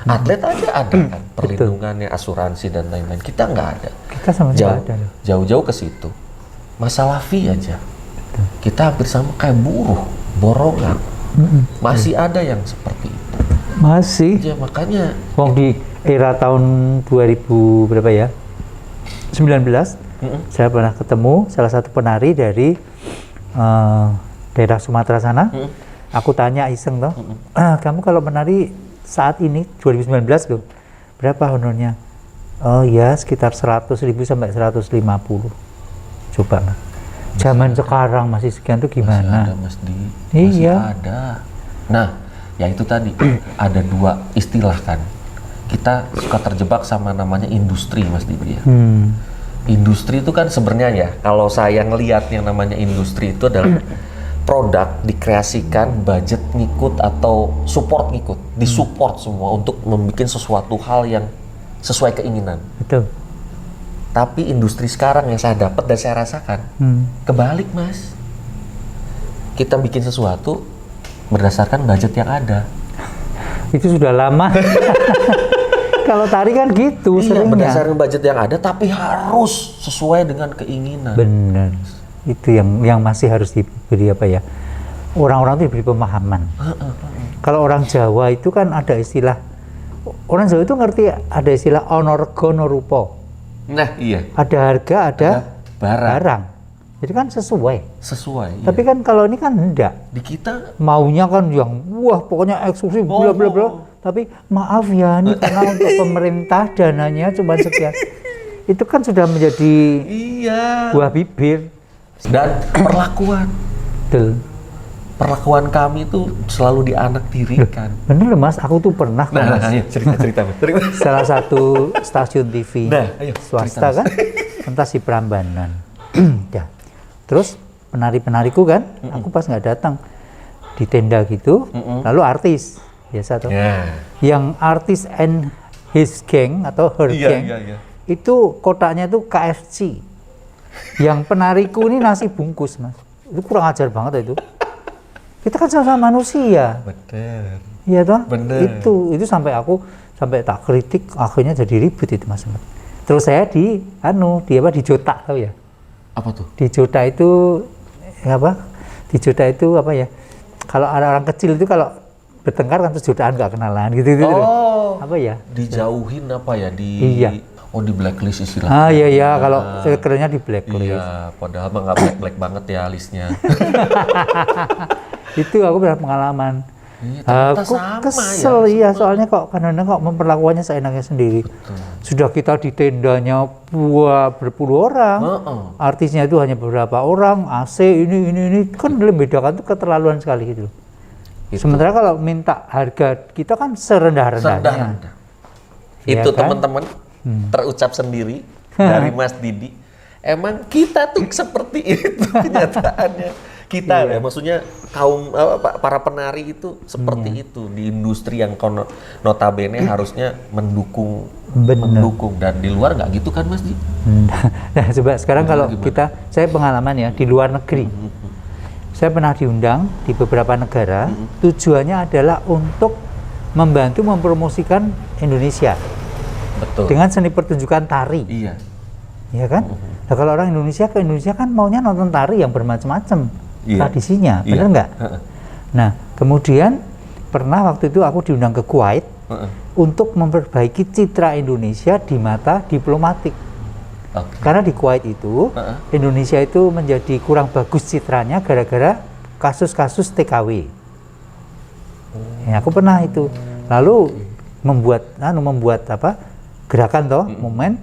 Atlet aja ada kan perlindungannya, asuransi dan lain-lain. Kita nggak ada. Kita sama Jauh, ada loh. jauh-jauh ke situ. Masalah fee aja. Kita hampir sama kayak buruh, borongan. Masih ada yang seperti itu. Masih. Ya makanya Wong di era tahun 2000 berapa ya? 19. Saya pernah ketemu salah satu penari dari daerah Sumatera sana. Aku tanya iseng toh, kamu kalau menari saat ini 2019 loh, berapa honornya? Oh ya sekitar 100.000 sampai 150. Coba mas. Zaman sekarang masih sekian tuh masih gimana? ada Mas Di. Masih Iya. ada. Nah, ya itu tadi ada dua istilah kan. Kita suka terjebak sama namanya industri Mas Didi ya. Industri itu kan sebenarnya ya, kalau saya ngelihat yang namanya industri itu adalah produk dikreasikan, budget ngikut atau support ngikut, disupport semua untuk membuat sesuatu hal yang sesuai keinginan. Betul. Tapi industri sekarang yang saya dapat dan saya rasakan kebalik Mas. Kita bikin sesuatu berdasarkan budget yang ada. Itu sudah lama. Kalau tari kan gitu Iya, seringnya. berdasarkan budget yang ada, tapi harus sesuai dengan keinginan. Benar. Itu yang masih harus diberi apa ya? Orang-orang itu diberi pemahaman. Kalau orang Jawa itu kan ada istilah, orang Jawa itu ngerti ada istilah onorgo norupo. Nah, iya. Ada harga, ada barang. Jadi kan sesuai. Sesuai. Tapi kan kalau ini kan enggak. di kita Maunya kan yang wah pokoknya eksklusif bla bla bla. Tapi maaf ya ini karena untuk pemerintah dananya cuma sekian. Itu kan sudah menjadi iya. buah bibir. Dan perlakuan. Betul. Perlakuan kami itu selalu dianaktirikan. Bener loh mas, aku tuh pernah kok, mas. ayo cerita Mas. Salah satu stasiun TV Nah, ayo, swasta cerita, kan, pentas di Prambanan. Ya. Terus penari-penariku kan, aku pas nggak datang di tenda gitu, lalu artis biasa tuh. Ya. Yang artis and his gang atau her gang Iya. itu kotaknya tuh KFC. Yang penariku ini nasi bungkus mas, itu kurang ajar banget itu. Kita kan sama-sama manusia. Bener. Iya toh? Bener. Itu sampai aku tak kritik, akhirnya jadi ribut itu mas. Terus saya dijotak tahu ya? Apa tuh? Dijotak itu apa? Dijotak itu apa ya? Kalau ada orang kecil itu kalau bertengkar kan terus jodohan nggak kenalan gitu. Oh. Apa ya? Dijauhin apa ya di Iya. Oh, di blacklist istilahnya. Iya, kalau kerennya di blacklist. Iya, padahal mah nggak black banget ya listnya. Itu aku pernah pengalaman. Iya, ternyata Aku sama kesel ya, iya, soalnya kok kadang-kadang kok memperlakukannya seenaknya sendiri. Betul. Sudah kita di tendanya berpuluh orang, artisnya itu hanya beberapa orang, AC ini kan membedakan tuh keterlaluan sekali gitu. Gitu. Sementara kalau minta harga kita kan serendah-rendahnya. Rendah-rendah. Iya Itu kan? teman-teman terucap sendiri dari Mas Didi. Emang kita tuh seperti itu kenyataannya. Kita ya, maksudnya kaum para penari itu seperti itu di industri yang notabene harusnya mendukung, dan di luar nggak gitu kan Mas Didi? Nah, coba sekarang kalau saya pengalaman ya di luar negeri. Saya pernah diundang di beberapa negara, tujuannya adalah untuk membantu mempromosikan Indonesia. Betul. Dengan seni pertunjukan tari. Iya. Iya kan? Nah, kalau orang Indonesia ke Indonesia kan maunya nonton tari yang bermacam-macam tradisinya, benar nggak? Nah, kemudian pernah waktu itu aku diundang ke Kuwait untuk memperbaiki citra Indonesia di mata diplomatik. Karena di Kuwait itu Indonesia itu menjadi kurang bagus citranya gara-gara kasus-kasus TKW. Ya, aku pernah itu. Lalu membuat gerakan momen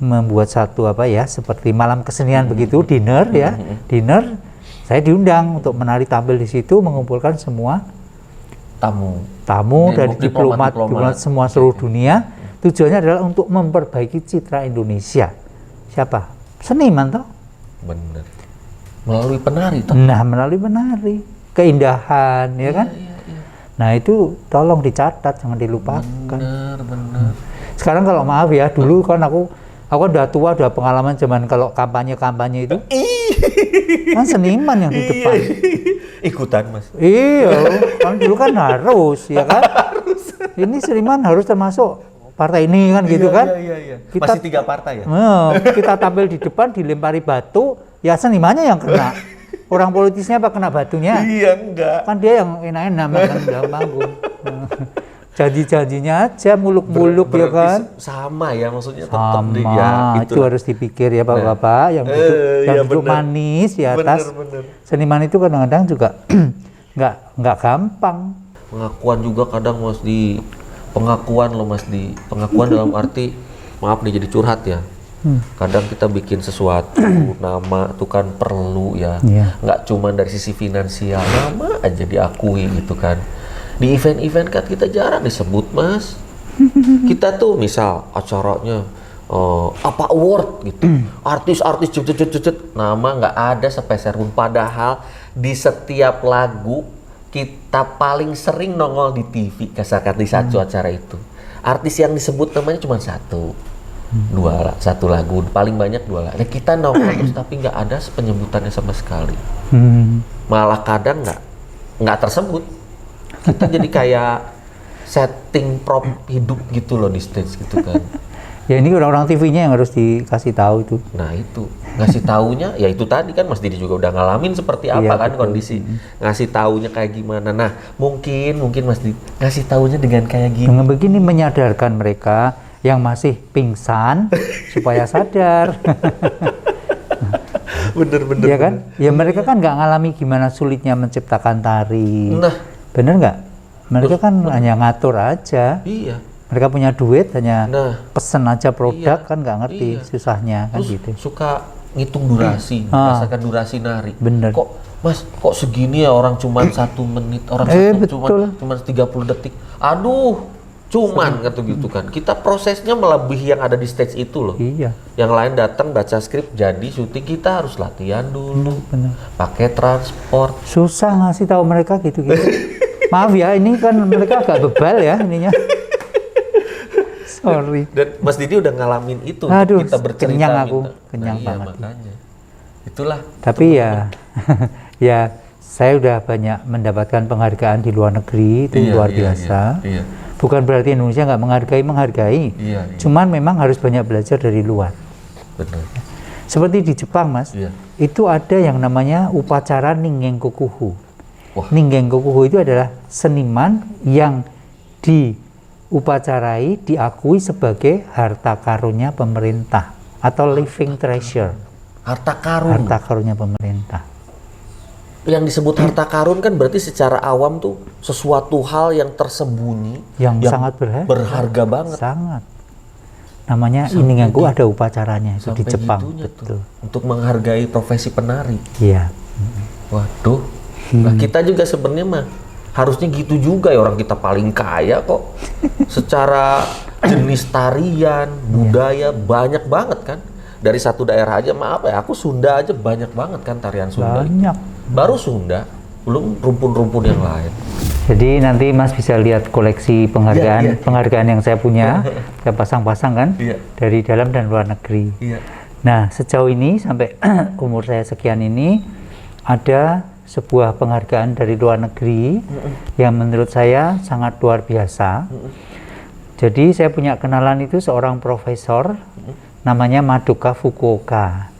membuat satu seperti malam kesenian begitu, dinner. Saya diundang untuk menari tampil di situ, mengumpulkan semua tamu dari diplomat semua seluruh dunia. Tujuannya adalah untuk memperbaiki citra Indonesia. Siapa? Seniman toh? Bener. Melalui penari toh? Nah, melalui penari, keindahan, ya kan? Iya. Nah, itu tolong dicatat, jangan dilupakan. Bener. Sekarang kalau maaf ya, dulu kan aku udah tua, udah pengalaman zaman kalau kampanye itu. Kan seniman yang di depan. Ikutan Mas. Iya, kan dulu kan harus, ya kan? Ini seniman harus termasuk partai ini kan gitu kan? Iya. Masih 3 partai ya? Kita tampil di depan dilempari batu, ya senimannya yang kena. Orang politisnya apa kena batunya? Iya, enggak. Kan dia yang enak-enak kan dalam panggung. Janji-janjinya aja muluk-muluk ya kan? Sama ya maksudnya tetap sama, itu harus dipikir ya Bapak-bapak yang duduk manis di atas. Bener. Seniman itu kadang-kadang juga nggak gampang. Pengakuan juga kadang Mas di pengakuan dalam arti maaf nih jadi curhat ya. Kadang kita bikin sesuatu nama itu kan perlu ya. Nggak cuma dari sisi finansial, nama aja diakui gitu kan. Di event-event kan kita jarang disebut Mas. Kita tuh misal acaranya award gitu, artis-artis nama nggak ada sepeser pun. Padahal di setiap lagu kita paling sering nongol di TV di satu acara itu. Artis yang disebut namanya cuma satu lagu, paling banyak 2 lagu. Nah, kita nongol terus tapi nggak ada penyebutannya sama sekali. Malah kadang nggak tersebut. Kita jadi kayak setting prop hidup gitu loh di stage gitu kan. Ya ini orang-orang TV-nya yang harus dikasih tahu itu. Nah itu ngasih taunya ya itu tadi kan Mas Didi juga udah ngalamin seperti apa kan betul. Kondisi ngasih taunya kayak gimana. Nah mungkin Mas Didi ngasih taunya dengan kayak gini. Dengan begini menyadarkan mereka yang masih pingsan supaya sadar. Bener. Ya kan? Ya mereka kan nggak ngalami gimana sulitnya menciptakan tari. Nah. Bener nggak? Mereka kan hanya ngatur aja. Iya. Mereka punya duit hanya pesen aja produk kan nggak ngerti susahnya kan. Terus gitu. Suka ngitung durasi, berdasarkan durasi nari. Bener. Kok segini ya orang cuma 1 menit, orang cuma 30 detik. Aduh, cuman gitu kan. Kita prosesnya melebihi yang ada di stage itu loh. Iya. Yang lain datang baca skrip jadi syuting, kita harus latihan dulu. Pakai transport. Susah ngasih tahu mereka gitu-gitu. Maaf ya, ini kan mereka agak bebal ya ininya. Sorry. Dan Mas Didi udah ngalamin itu. Aduh, kita bercerita. Kenyang banget. Makanya. Itulah. Tapi ya, ya saya udah banyak mendapatkan penghargaan di luar negeri, itu luar biasa. Iya. Bukan berarti Indonesia nggak menghargai. Iya. Cuman memang harus banyak belajar dari luar. Benar. Seperti di Jepang, Mas, itu ada yang namanya upacara Ningenkokuhu. Ningenkokuhu itu adalah seniman yang diupacarai, diakui sebagai harta karunnya pemerintah atau living treasure. Harta karunnya pemerintah. Yang disebut harta karun kan berarti secara awam tuh sesuatu hal yang tersembunyi yang sangat berharga banget. Sangat. Namanya Ningenkokuhu ada upacaranya itu di Jepang. Betul. Untuk menghargai profesi penari. Iya. Waduh. Nah, kita juga sebenarnya mah harusnya gitu juga ya, orang kita paling kaya kok. Secara jenis tarian, budaya banyak banget kan. Dari satu daerah aja, maaf ya, aku Sunda aja banyak banget kan tarian Sunda. Banyak. Baru Sunda, belum rumpun-rumpun yang lain. Jadi nanti Mas bisa lihat koleksi penghargaan, penghargaan yang saya punya, saya pasang-pasang kan, dari dalam dan luar negeri. Nah, sejauh ini sampai umur saya sekian ini, ada sebuah penghargaan dari luar negeri yang menurut saya sangat luar biasa. Jadi saya punya kenalan itu seorang profesor, namanya Madoka Fukuoka,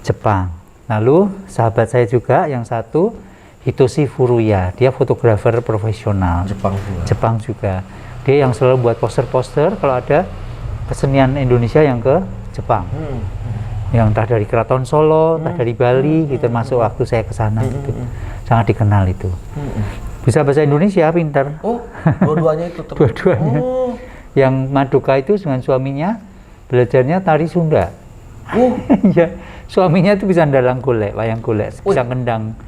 Jepang. Lalu sahabat saya juga yang satu, Hitoshi Furuya, dia fotografer profesional. Jepang juga. Dia yang selalu buat poster-poster kalau ada kesenian Indonesia yang ke Jepang. Yang entah dari Keraton Solo, entah dari Bali, gitu, termasuk waktu saya ke sana gitu. Sangat dikenal itu. Bisa bahasa Indonesia, pintar. Oh, dua-duanya itu teman. Dua-duanya. Yang Madoka itu dengan suaminya belajarnya tari Sunda. Ya, suaminya itu bisa ndalang golek, wayang golek, bisa ngendang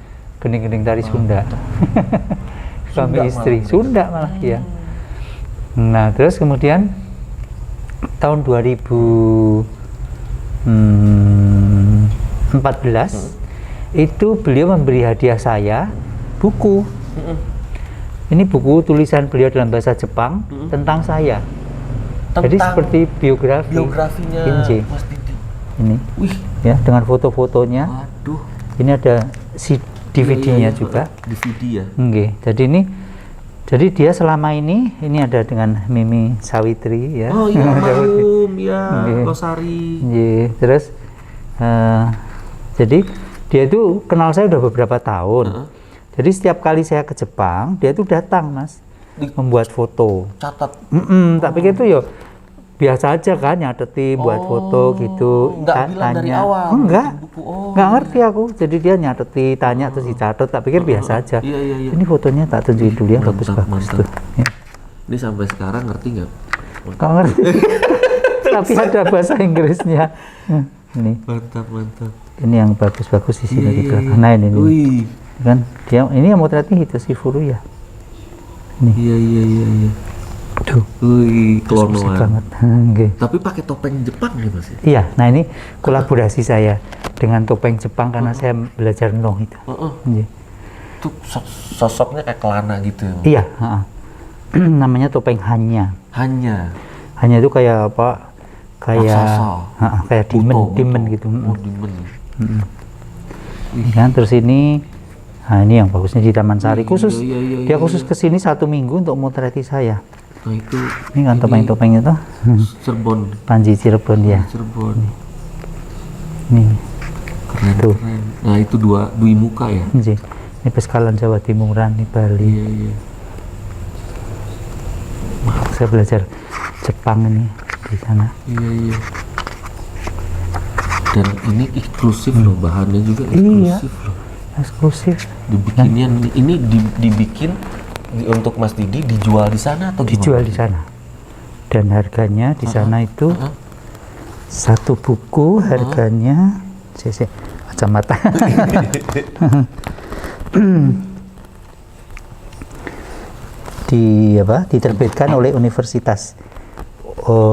gening-gening tari Sunda. Suami istri Sunda malah ya. Nah, terus kemudian tahun 2014 itu beliau memberi hadiah saya buku. Ini buku tulisan beliau dalam bahasa Jepang tentang saya. Jadi seperti biografinya Kinji. Mas Didi. Ini, ya, dengan foto-fotonya. Waduh. Ini ada DVD-nya juga. DVD ya. Jadi dia selama ini ada dengan Mimi Sawitri ya. Oh iya, almarhum ya, Losari. Terus jadi dia itu kenal saya udah beberapa tahun. Jadi setiap kali saya ke Jepang, dia itu datang, Mas, membuat foto. Catat. Tak pikir itu ya biasa aja kan, nyateti buat foto gitu. Nggak bilang dari awal. Enggak ngerti aku. Jadi dia nyateti, tanya terus dicatat. Tak pikir biasa aja. Iya. Ini fotonya tak tunjukin dulu ya, bagus-bagus tuh. Ya. Ini sampai sekarang ngerti nggak? Nggak ngerti. Tapi ada bahasa Inggrisnya. Ini. Mantap. Ini yang bagus-bagus di sini gitu. Nah ini. Kan dia ini yang motretnya Hitoshi Furuya. Nih. Iya. Tuh. Klonoan. Banget. Tapi pakai topeng Jepang nih, Mas. Iya, nah ini kolaborasi saya dengan topeng Jepang karena saya belajar noh itu. Itu sosoknya kayak kelana gitu ya? Iya, namanya topeng Hanya. Hanya Itu kayak apa? Kayak demon gitu. Oh, demon. Kan terus ini, nah ini yang bagusnya di Taman Sari khusus. Dia khusus kesini 1 minggu untuk motreti saya. Nah itu. Ini kan topeng-topeng itu. Cirebon. Panji Cirebon ya. Cirebon. Nih. Keren. Nah itu Dwi Muka ya. Ini Peskalan Jawa Timuran di Bali. Iya. Saya belajar Jepang ini di sana. Iya. Dan ini eksklusif loh, bahannya juga eksklusif loh. Eksklusif. Dibikinnya ini dibikin untuk Mas Didi, dijual di sana atau gimana? Dijual di sana. Dan harganya di sana itu satu buku harganya kacamata. Diterbitkan oleh Universitas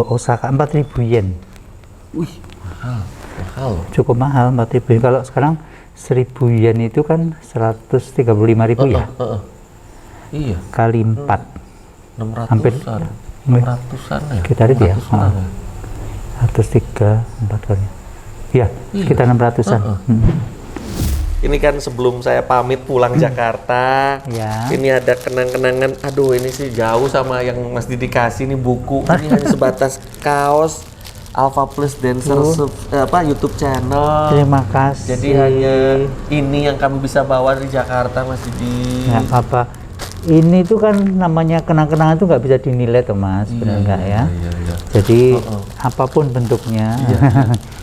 Osaka 4.000 yen. Wih, mahal. Cukup mahal 4.000 yen. Kalau sekarang 1.000 yen itu kan 135.000 ya. Iya. Kali 4. 600-an. Hampir 600-an ya. Sekitar itu ya. 103, 4 kali. Iya, sekitar 600-an. Ini kan sebelum saya pamit pulang Jakarta, ini ada kenang-kenangan. Aduh, ini sih jauh sama yang Mas Didi kasih nih buku. Ini hanya sebatas kaos Alpha Plus Dancer YouTube channel. Terima kasih. Jadi hanya ini yang kami bisa bawa dari Jakarta, Mas Didi. Nggak apa-apa. Ini tuh kan namanya kenang-kenangan itu nggak bisa dinilai tuh, Mas. Benar nggak ya? Iya. Jadi apapun bentuknya.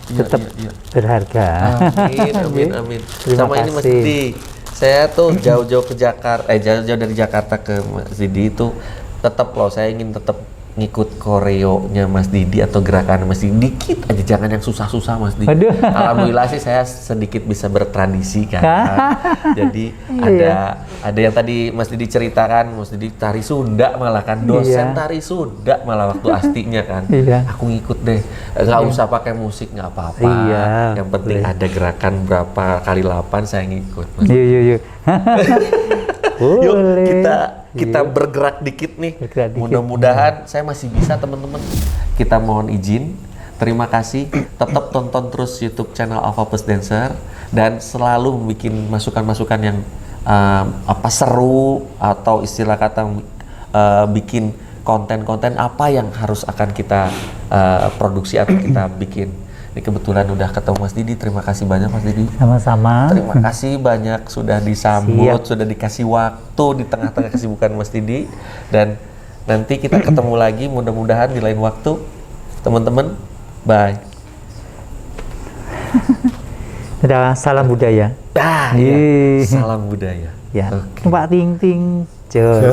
Tetap berharga. Amin. Sama ini Mas Didi, saya tuh jauh-jauh ke Jakarta, jauh-jauh dari Jakarta ke Mas Didi itu tetap loh, saya ingin tetap ngikut koreonya Mas Didi atau gerakan Mas Didi dikit aja, jangan yang susah-susah Mas Didi. Aduh. Alhamdulillah sih saya sedikit bisa bertradisi kan. Jadi Iya. ada yang tadi Mas Didi ceritakan, Mas Didi tari Sunda malah kan, dosen Iya. tari Sunda malah waktu astinya kan. Iya. Aku ngikut deh, nggak usah pakai musik nggak apa-apa. Iya, Yang penting boleh. ada gerakan berapa kali 8 saya ngikut. Mas. Yuk. Yuk Boleh. kita bergerak dikit nih. Bergerak dikit. Mudah-mudahan saya masih bisa teman-teman. Kita mohon izin. Terima kasih. Tetap tonton terus YouTube channel Alpha Plus Dancer dan selalu membuat masukan-masukan yang seru atau istilah kata bikin konten-konten apa yang harus akan kita produksi atau kita bikin. Ini kebetulan udah ketemu Mas Didi. Terima kasih banyak Mas Didi. Sama-sama. Terima kasih banyak sudah disambut, sudah dikasih waktu di tengah-tengah kesibukan Mas Didi. Dan nanti kita ketemu lagi mudah-mudahan di lain waktu. Teman-teman, bye. Ada salam budaya. Iya. Salam budaya. Ya. Oke. Pak Ting Ting. Jos.